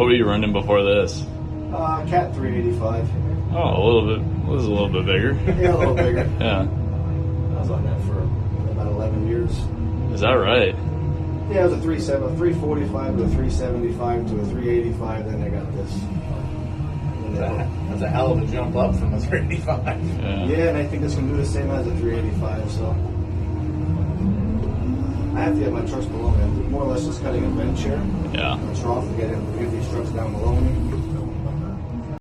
What were you running before this? Cat 385. Oh, a little bit. It was a little bit bigger. Yeah, a little bigger. Yeah. I was on that for about 11 years. Is that right? Yeah, it was a 345 to a 375 to a 385. Then I got this. That's a hell of a jump up from a 385. Yeah, and I think it's going to do the same as a 385. So I have to get my trucks below me. I'm more or less just cutting a bench here. Yeah. A trough to get these trucks down below me.